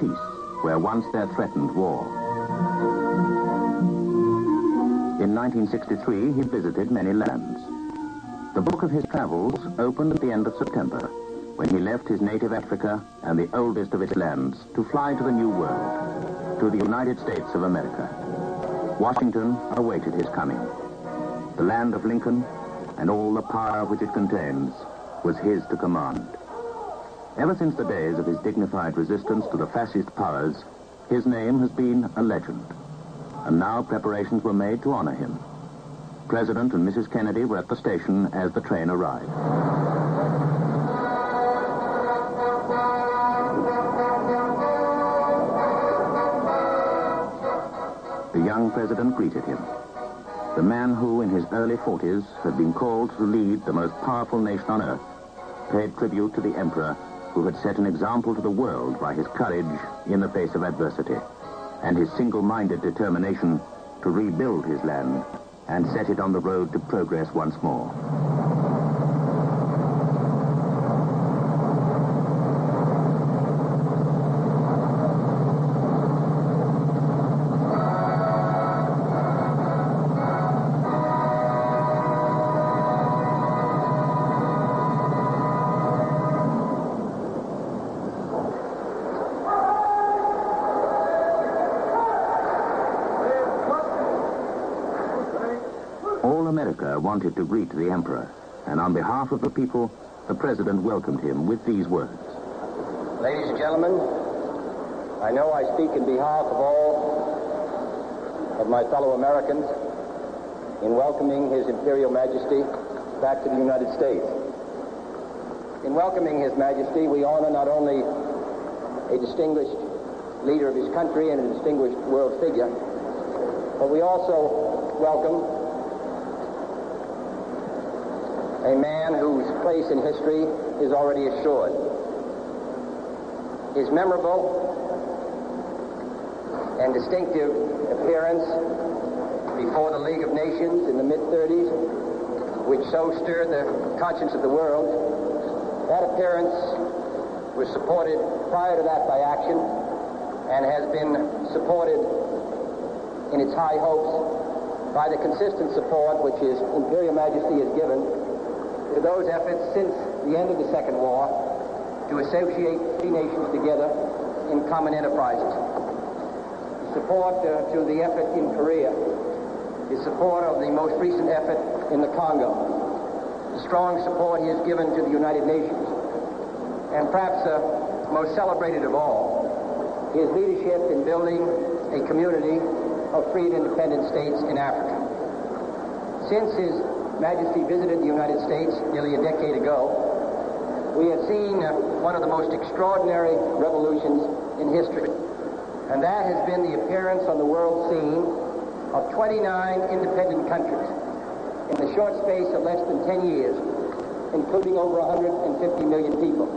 peace where once there threatened war. In 1963, he visited many lands. The book of his travels opened at the end of September, when he left his native Africa and the oldest of its lands to fly to the New World, to the United States of America. Washington awaited his coming. The land of Lincoln and all the power which it contains was his to command. Ever since the days of his dignified resistance to the fascist powers, his name has been a legend. And now preparations were made to honor him. President and Mrs. Kennedy were at the station as the train arrived. The young president greeted him. The man who, in his early 40s, had been called to lead the most powerful nation on earth, paid tribute to the emperor who had set an example to the world by his courage in the face of adversity and his single-minded determination to rebuild his land and set it on the road to progress once more. America wanted to greet the emperor, and on behalf of the people, the president welcomed him with these words. Ladies and gentlemen, I know I speak in behalf of all of my fellow Americans in welcoming His Imperial Majesty back to the United States. In welcoming His Majesty, we honor not only a distinguished leader of his country and a distinguished world figure, but we also welcome a man whose place in history is already assured. His memorable and distinctive appearance before the League of Nations in the mid-30s, which so stirred the conscience of the world, that appearance was supported prior to that by action and has been supported in its high hopes by the consistent support which His Imperial Majesty has given to those efforts since the end of the Second War to associate three nations together in common enterprises. The support to the effort in Korea, the support of the most recent effort in the Congo, the strong support he has given to the United Nations, and perhaps most celebrated of all, his leadership in building a community of free and independent states in Africa. Since His Majesty visited the United States nearly a decade ago, we have seen one of the most extraordinary revolutions in history. And that has been the appearance on the world scene of 29 independent countries in the short space of less than 10 years, including over 150 million people.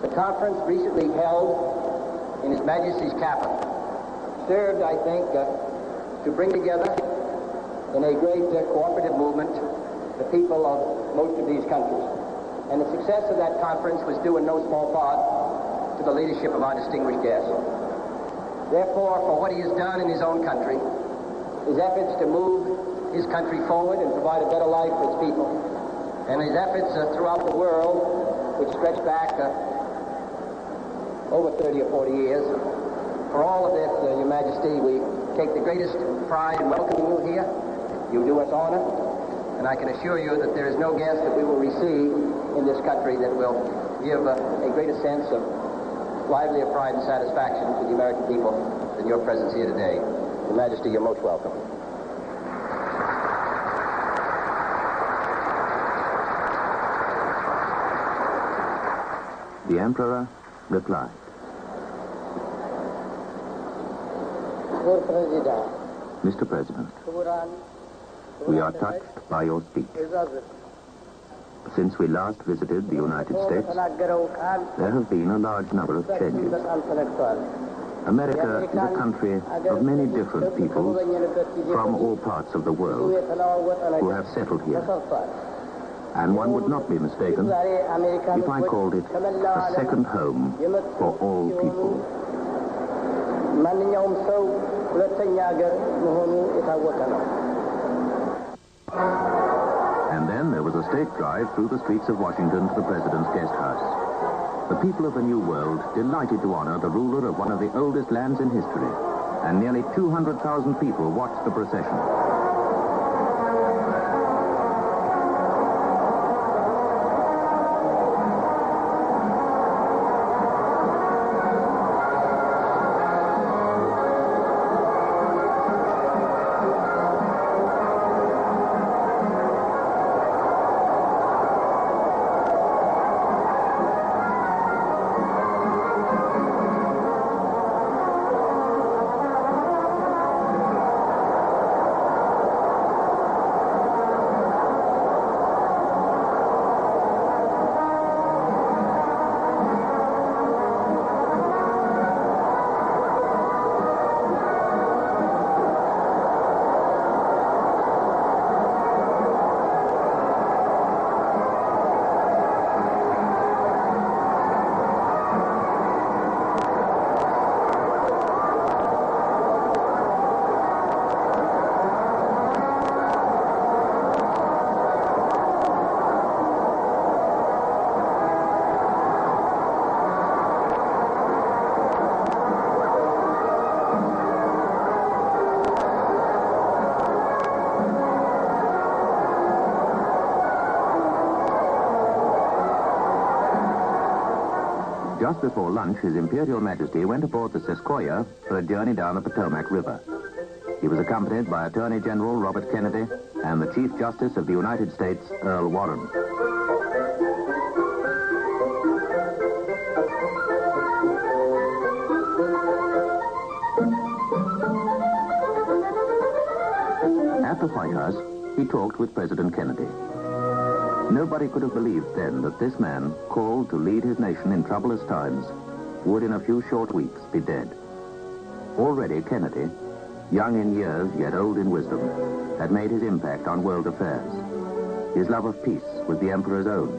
The conference recently held in His Majesty's capital served, I think, to bring together in a great cooperative movement the people of most of these countries. And the success of that conference was due in no small part to the leadership of our distinguished guest. Therefore, for what he has done in his own country, his efforts to move his country forward and provide a better life for its people, and his efforts throughout the world, which stretch back over 30 or 40 years, for all of this, Your Majesty, we take the greatest pride in welcoming you here. You do us honor, and I can assure you that there is no guest that we will receive in this country that will give a greater sense of livelier pride and satisfaction to the American people than your presence here today. Your Majesty, you're most welcome. The Emperor replied. Mr. President, we are touched by your speech. Since we last visited the United States, there have been a large number of changes. America is a country of many different peoples from all parts of the world who have settled here. And one would not be mistaken if I called it a second home for all people. ማንኛውም ሰው ሁለተኛ ሀገር መሆኑ የታወቀ ነው። And then there was a state drive through the streets of Washington to the president's guest house. The people of the New World delighted to honor the ruler of one of the oldest lands in history, and nearly 200,000 people watched the procession. Just before lunch, His Imperial Majesty went aboard the Sequoia for a journey down the Potomac River. He was accompanied by Attorney General Robert Kennedy and the Chief Justice of the United States, Earl Warren. At the White House, he talked with President Kennedy. Nobody could have believed then that this man, called to lead his nation in troublous times, would in a few short weeks be dead. Already Kennedy, young in years yet old in wisdom, had made his impact on world affairs. His love of peace was the Emperor's own,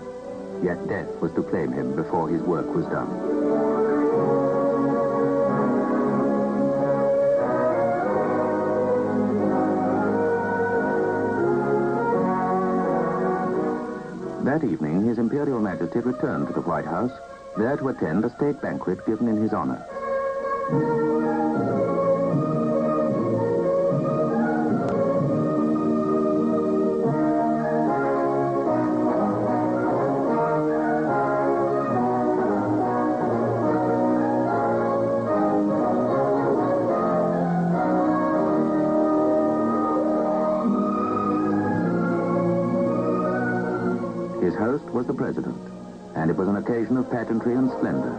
yet death was to claim him before his work was done. That evening, His Imperial Majesty returned to the White House, there to attend a state banquet given in his honor. His host was the President, and it was an occasion of pageantry and splendor.